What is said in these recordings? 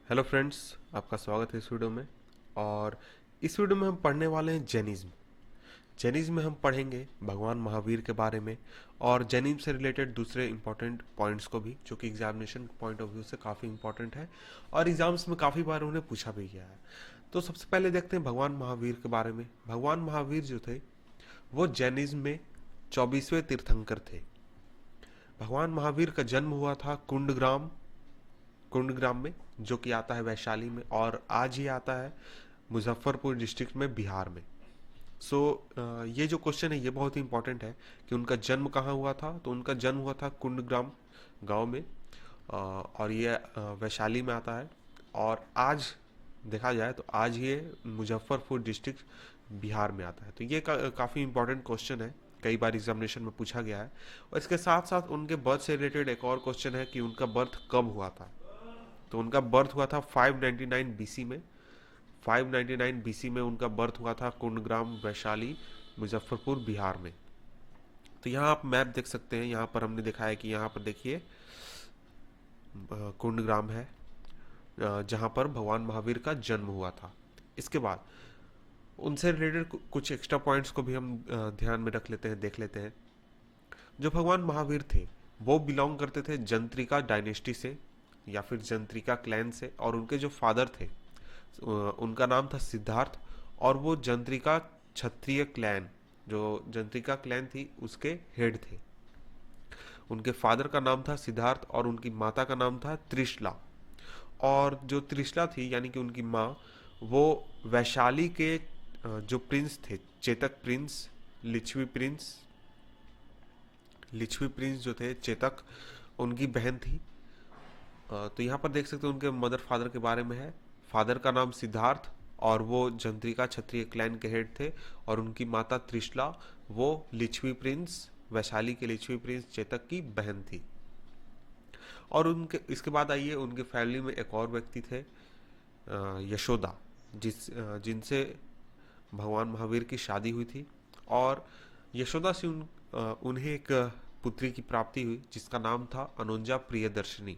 Hello friends, आपका स्वागत है इस वीडियो में। और इस वीडियो में हम पढ़ने वाले हैं जैनिज्म। जैनिज्म में हम पढ़ेंगे भगवान महावीर के बारे में और जैनिज्म से रिलेटेड दूसरे इंपॉर्टेंट पॉइंट्स को भी, जो कि एग्जामिनेशन पॉइंट ऑफ व्यू से काफ़ी इंपॉर्टेंट है और एग्जाम्स में काफ़ी बार उन्हें पूछा भी गया है। तो सबसे पहले देखते हैं भगवान महावीर के बारे में। भगवान महावीर जो थे वो जैनिज्म में 24वें तीर्थंकर थे। भगवान महावीर का जन्म हुआ था कुंडग्राम में, जो कि आता है वैशाली में, और आज ही आता है मुजफ्फरपुर डिस्ट्रिक्ट में, बिहार में। सो ये जो क्वेश्चन है ये बहुत ही इंपॉर्टेंट है कि उनका जन्म कहाँ हुआ था। तो उनका जन्म हुआ था कुंडग्राम गांव में, और ये वैशाली में आता है। और आज देखा जाए तो आज ये मुजफ्फरपुर डिस्ट्रिक्ट बिहार में आता है। तो ये काफ़ी इंपॉर्टेंट क्वेश्चन है, कई बार एग्जामिनेशन में पूछा गया है। और इसके साथ साथ उनके बर्थ से रिलेटेड एक और क्वेश्चन है कि उनका बर्थ कब हुआ था। तो उनका बर्थ हुआ था 599 बीसी में। 599 बीसी में उनका बर्थ हुआ था कुंडग्राम, वैशाली, मुजफ्फरपुर, बिहार में। तो यहाँ आप मैप देख सकते हैं। यहाँ पर हमने देखा है कि यहाँ पर देखिए कुंडग्राम है, जहाँ पर भगवान महावीर का जन्म हुआ था। इसके बाद उनसे रिलेटेड कुछ एक्स्ट्रा पॉइंट्स को भी हम ध्यान में रख लेते हैं, देख लेते हैं। जो भगवान महावीर थे वो बिलोंग करते थे जंत्रिका डायनेस्टी से या फिर जंत्रिका क्लैन से। और उनके जो फादर थे उनका नाम था सिद्धार्थ, और वो जंत्रिका क्षत्रिय क्लैन, जो जंत्रिका क्लैन थी उसके हेड थे। उनके फादर का नाम था सिद्धार्थ और उनकी माता का नाम था त्रिशला। और जो त्रिशला थी यानी कि उनकी माँ, वो वैशाली के जो प्रिंस थे, चेतक प्रिंस, लिच्छवी प्रिंस जो थे चेतक, उनकी बहन थी। तो यहाँ पर देख सकते हैं उनके मदर फादर के बारे में है। फादर का नाम सिद्धार्थ और वो जंत्रिका क्षत्रिय क्लैन के हेड थे। और उनकी माता त्रिशला, वो लिच्छवी प्रिंस, वैशाली के लिच्छवी प्रिंस चेतक की बहन थी। और उनके इसके बाद आइए, उनके फैमिली में एक और व्यक्ति थे, यशोदा, जिनसे भगवान महावीर की शादी हुई थी। और यशोदा से उन्हें एक पुत्री की प्राप्ति हुई जिसका नाम था अनोंजा प्रियदर्शनी।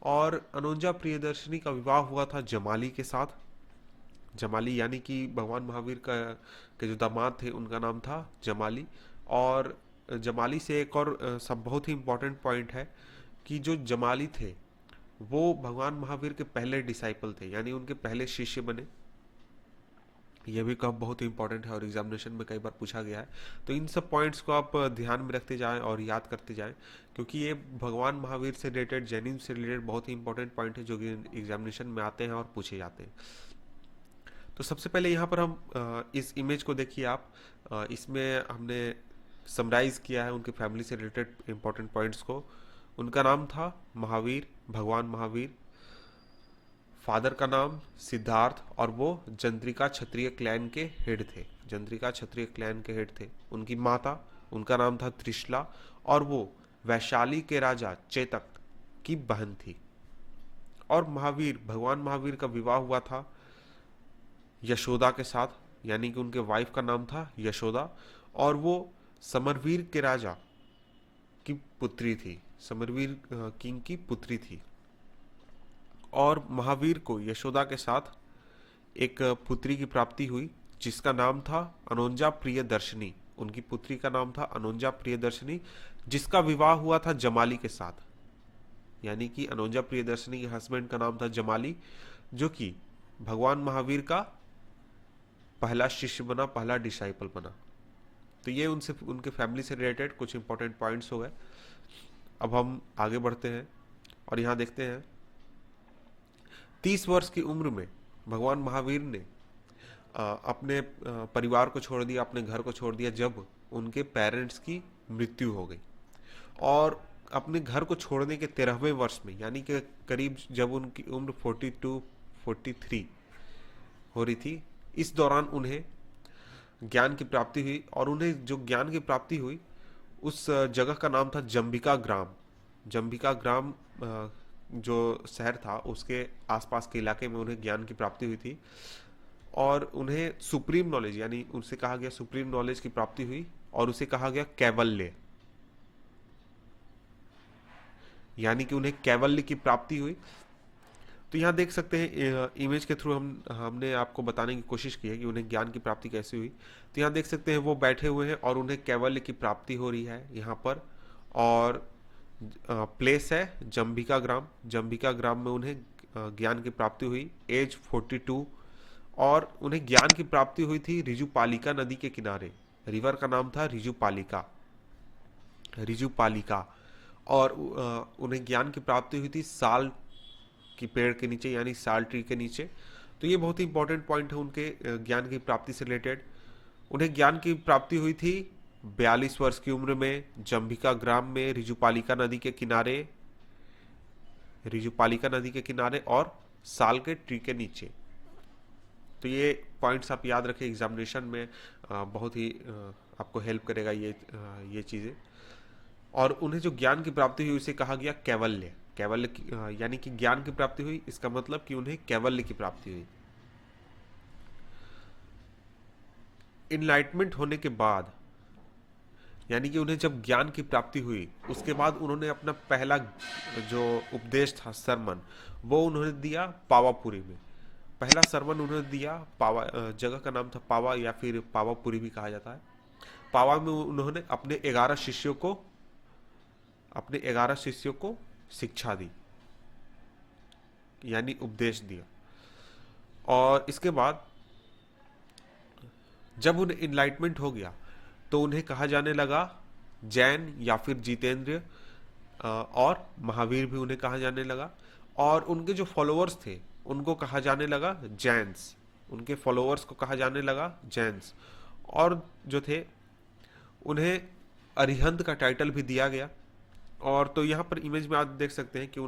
और अनोंजा प्रियदर्शनी का विवाह हुआ था जमाली के साथ। जमाली यानी कि भगवान महावीर का के जो दामाद थे उनका नाम था जमाली। और जमाली से एक और सब बहुत ही इम्पोर्टेंट पॉइंट है कि जो जमाली थे वो भगवान महावीर के पहले डिसाइपल थे, यानी उनके पहले शिष्य बने। यह भी कब बहुत ही इंपॉर्टेंट है और एग्जामिनेशन में कई बार पूछा गया है। तो इन सब पॉइंट्स को आप ध्यान में रखते जाएं और याद करते जाएं, क्योंकि ये भगवान महावीर से रिलेटेड, जैनिज्म से रिलेटेड बहुत ही इंपॉर्टेंट पॉइंट है जो कि एग्जामिनेशन में आते हैं और पूछे जाते हैं। तो सबसे पहले यहाँ पर हम इस इमेज को देखिए आप। इसमें हमने समराइज किया है उनकी फैमिली से रिलेटेड इंपॉर्टेंट पॉइंट्स को। उनका नाम था महावीर, भगवान महावीर। फादर का नाम सिद्धार्थ और वो जंत्रिका क्षत्रिय क्लैन के हेड थे, जंत्रिका क्षत्रिय क्लैन के हेड थे। उनकी माता, उनका नाम था त्रिशला, और वो वैशाली के राजा चेतक की बहन थी। और भगवान महावीर का विवाह हुआ था यशोदा के साथ, यानी कि उनके वाइफ का नाम था यशोदा। और वो समरवीर के राजा की पुत्री थी, समरवीर किंग की पुत्री थी। और महावीर को यशोदा के साथ एक पुत्री की प्राप्ति हुई जिसका नाम था अनोंजा प्रियदर्शनी। उनकी पुत्री का नाम था अनोंजा प्रियदर्शनी, जिसका विवाह हुआ था जमाली के साथ। यानी कि अनोंजा प्रियदर्शनी के हस्बैंड का नाम था जमाली, जो कि भगवान महावीर का पहला शिष्य बना, पहला डिसाइपल बना। तो ये उनसे, उनके फैमिली से रिलेटेड कुछ इंपॉर्टेंट पॉइंट्स हो गए। अब हम आगे बढ़ते हैं और यहाँ देखते हैं 30 वर्ष की उम्र में भगवान महावीर ने अपने परिवार को छोड़ दिया, अपने घर को छोड़ दिया, जब उनके पेरेंट्स की मृत्यु हो गई। और अपने घर को छोड़ने के 13वें वर्ष में, यानी कि करीब जब उनकी उम्र 42-43 हो रही थी, इस दौरान उन्हें ज्ञान की प्राप्ति हुई। और उन्हें जो ज्ञान की प्राप्ति हुई उस जगह का नाम था जंबिका ग्राम। जंबिका ग्राम जो शहर था उसके आसपास के इलाके में उन्हें ज्ञान की प्राप्ति हुई थी। और उन्हें सुप्रीम नॉलेज, यानी उनसे कहा गया सुप्रीम नॉलेज की प्राप्ति हुई, और उसे कहा गया कैवल्य। यानी कि उन्हें कैवल्य की प्राप्ति हुई। तो यहाँ देख सकते हैं इमेज के थ्रू हमने आपको बताने की कोशिश की है कि उन्हें ज्ञान की प्राप्ति कैसे हुई। तो यहाँ देख सकते हैं वो बैठे हुए हैं और उन्हें कैवल्य की प्राप्ति हो रही है यहाँ पर। और प्लेस है जंबिका ग्राम। जंबिका ग्राम में उन्हें ज्ञान की प्राप्ति हुई, एज 42। और उन्हें ज्ञान की प्राप्ति हुई थी रिजुपालिका नदी के किनारे। रिवर का नाम था रिजुपालिका, रिजुपालिका। और उन्हें ज्ञान की प्राप्ति हुई थी साल की पेड़ के नीचे, यानी साल ट्री के नीचे। तो ये बहुत ही इंपॉर्टेंट पॉइंट है उनके ज्ञान की प्राप्ति से रिलेटेड। उन्हें ज्ञान की प्राप्ति हुई थी 42 वर्ष की उम्र में, जंबिका ग्राम में, रिजुपालिका नदी के किनारे, रिजुपालिका नदी के किनारे और साल के ट्री के नीचे। तो ये पॉइंट्स आप याद रखें, एग्जामिनेशन में बहुत ही आपको हेल्प करेगा ये चीज़ें। और उन्हें जो ज्ञान की प्राप्ति हुई उसे कहा गया कैवल्य। कैवल्य यानी कि ज्ञान की प्राप्ति हुई, इसका मतलब कि उन्हें कैवल्य की प्राप्ति हुई। इनलाइटमेंट होने के बाद, यानी कि उन्हें जब ज्ञान की प्राप्ति हुई उसके बाद उन्होंने अपना पहला जो उपदेश था, सरमन, वो उन्होंने दिया पावापुरी में। पहला सरमन उन्होंने दिया पावा, जगह का नाम था पावा या फिर पावापुरी भी कहा जाता है। पावा में उन्होंने अपने 11 शिष्यों को शिक्षा दी, यानी उपदेश दिया। और इसके बाद जब उन्हें इनलाइटमेंट हो गया तो उन्हें कहा जाने लगा जैन या फिर जितेंद्र, और महावीर भी उन्हें कहा जाने लगा। और उनके जो फॉलोअर्स थे उनको कहा जाने लगा जैन्स, उनके फॉलोअर्स को कहा जाने लगा जैन्स। और जो थे उन्हें अरिहंत का टाइटल भी दिया गया। और तो यहाँ पर इमेज में आप देख सकते हैं कि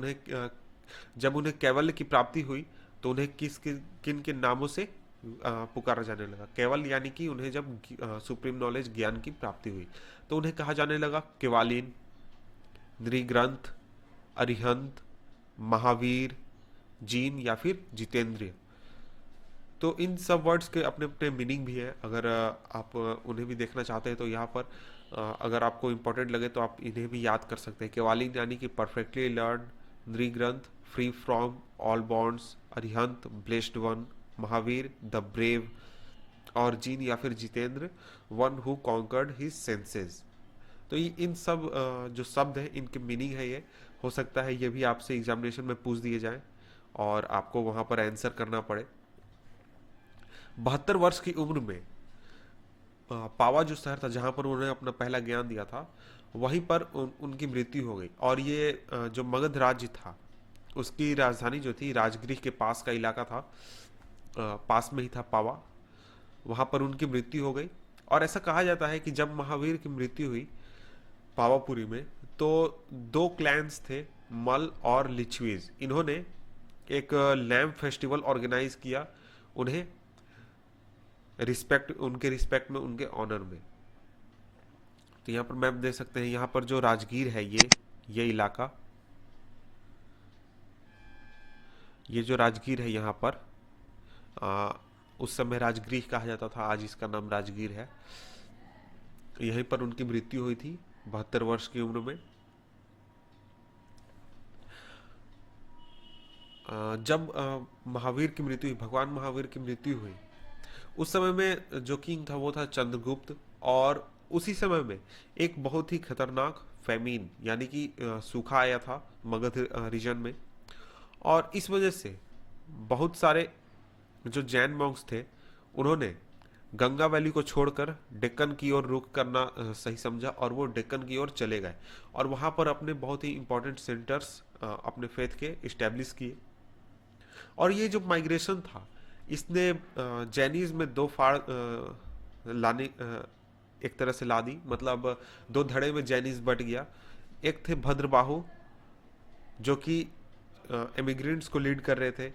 जब उन्हें कैवल्य की प्राप्ति हुई तो उन्हें किन किन नामों से पुकारा जाने लगा। केवल यानी कि उन्हें जब सुप्रीम नॉलेज ज्ञान की प्राप्ति हुई तो उन्हें कहा जाने लगा केवालिन, नृग्रंथ, अरिहंत, महावीर, जीन या फिर जितेंद्रिय। तो इन सब वर्ड्स के अपने अपने मीनिंग भी है। अगर आप उन्हें भी देखना चाहते हैं तो यहाँ पर अगर आपको इम्पोर्टेंट लगे तो आप इन्हें भी याद कर सकते हैं। केवालिन यानी कि perfectly learn, Nirgrantha free from all bonds, Arihant blessed one, Mahavir the brave, और जीन या फिर Jitendra one who conquered his senses. तो ये इन सब जो शब्द हैं इनके मीनिंग है, ये हो सकता है ये भी आपसे एग्जामिनेशन में पूछ दिए जाएं और आपको वहाँ पर आंसर करना पड़े। 72 वर्ष की उम्र में पावा जो शहर था जहाँ पर उन्होंने अपना पहला ज्ञान दिया था, वहीं पर उनकी मृत्यु हो गई। और ये जो मगध राज्य था उसकी राजधानी जो थी राजगृह के पास का इलाका था, पास में ही था पावा, वहाँ पर उनकी मृत्यु हो गई। और ऐसा कहा जाता है कि जब महावीर की मृत्यु हुई पावापुरी में तो 2 क्लैंस थे, मल और लिच्छवीज। इन्होंने एक लैम्प फेस्टिवल ऑर्गेनाइज किया उन्हें उनके रिस्पेक्ट में, उनके ऑनर में। तो यहाँ पर मैप देख सकते हैं, यहाँ पर जो राजगीर है ये इलाका, ये जो राजगीर है यहाँ पर उस समय राजगृह कहा जाता था, आज इसका नाम राजगीर है। यहीं पर उनकी मृत्यु हुई थी 72 वर्ष की उम्र में। जब महावीर की मृत्यु हुई, भगवान महावीर की मृत्यु हुई, उस समय में जो किंग था वो था चंद्रगुप्त। और उसी समय में एक बहुत ही खतरनाक फैमिन यानी कि सूखा आया था मगध रीजन में। और इस वजह से बहुत सारे जो जैन मॉन्क्स थे उन्होंने गंगा वैली को छोड़कर डेक्कन की ओर रुख करना सही समझा और वो डेक्कन की ओर चले गए और वहाँ पर अपने बहुत ही इंपॉर्टेंट सेंटर्स अपने फेथ के इस्टेब्लिश किए। और ये जो माइग्रेशन था इसने जैनिज्म में 2 फाड़ लाने एक तरह से ला दी, मतलब 2 धड़े में जैनिज्म बट गया। एक थे भद्रबाहु जो कि इमिग्रेंट्स को लीड कर रहे थे,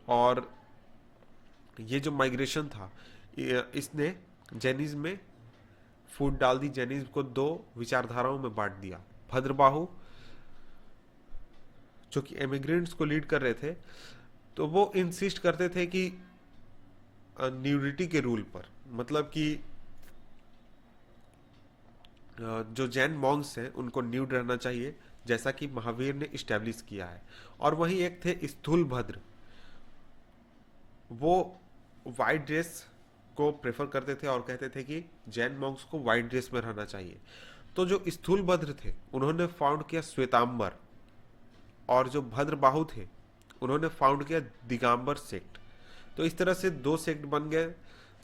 और ये जो माइग्रेशन था इसने जैनिज्म में फूट डाल दी, जैनिज्म को 2 विचारधाराओं में बांट दिया। भद्रबाहु जो कि इमिग्रेंट्स को लीड कर रहे थे तो वो इंसिस्ट करते थे कि न्यूडिटी के रूल पर, मतलब कि जो जैन मॉन्क्स हैं उनको न्यूड रहना चाहिए, जैसा कि महावीर ने इस्टेब्लिश किया है। और वहीं एक थे स्थूलभद्र, वो वाइट ड्रेस को प्रेफर करते थे और कहते थे कि जैन मॉन्क्स को वाइट ड्रेस में रहना चाहिए। तो जो स्थूलभद्र थे उन्होंने फाउंड किया श्वेतांबर, और जो भद्रबाहु थे उन्होंने फाउंड किया दिगंबर सेक्ट। तो इस तरह से दो सेक्ट बन गए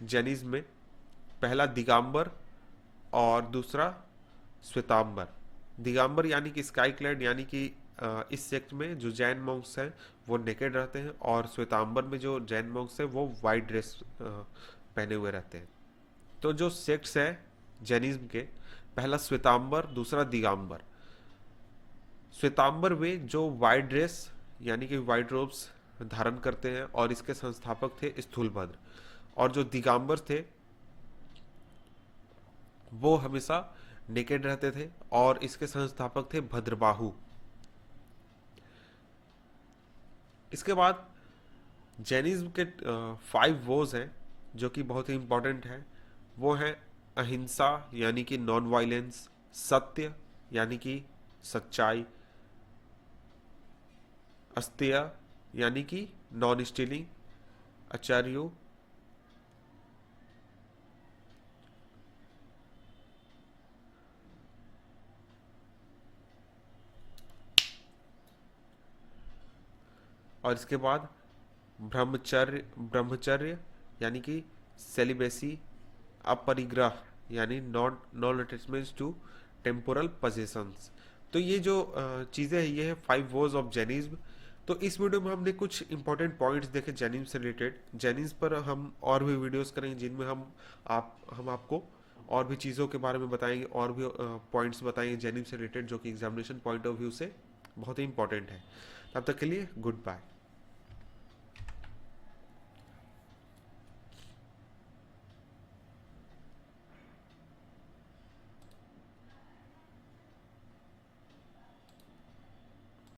जैनिज्म में, पहला दिगंबर और दूसरा श्वेतांबर। दिगंबर यानी कि स्काई क्लैड, यानी कि इस सेक्ट में जो जैन मॉन्क्स हैं वो नेकेड रहते हैं, और श्वेतांबर में जो जैन मॉन्क्स हैं वो वाइट ड्रेस पहने हुए रहते हैं। तो जो सेक्ट्स है जैनिज्म के, पहला श्वेतांबर, दूसरा दिगंबर। श्वेतांबर में जो वाइट ड्रेस यानी कि वाइट रोब्स धारण करते हैं, और इसके संस्थापक थे स्थूलभद्र। और जो दिगंबर थे वो हमेशा नेकेड रहते थे, और इसके संस्थापक थे भद्रबाहु। इसके बाद जैनिज्म के 5 वोज हैं जो कि बहुत ही इंपॉर्टेंट है। वो है अहिंसा यानी कि नॉन वायलेंस, सत्य यानी कि सच्चाई, अस्तेय यानी कि नॉन स्टीलिंग, आचार्यो, और इसके बाद ब्रह्मचर्य, ब्रह्मचर्य यानी कि सेलिबेसी, अपरिग्रह यानी non attachments to temporal possessions. तो ये जो चीज़ें हैं ये है 5 वोज ऑफ जैनिज्म। तो इस वीडियो में हमने कुछ इंपॉर्टेंट पॉइंट्स देखे जैनिज्म से रिलेटेड। जैनिज्म पर हम और भी वीडियोस करेंगे जिनमें हम आपको और भी चीज़ों के बारे में बताएंगे, और भी पॉइंट्स बताएंगे जैनिज्म से रिलेटेड जो कि एग्जामिनेशन पॉइंट ऑफ व्यू से बहुत ही इंपॉर्टेंट है। तब तक के लिए गुड बाय।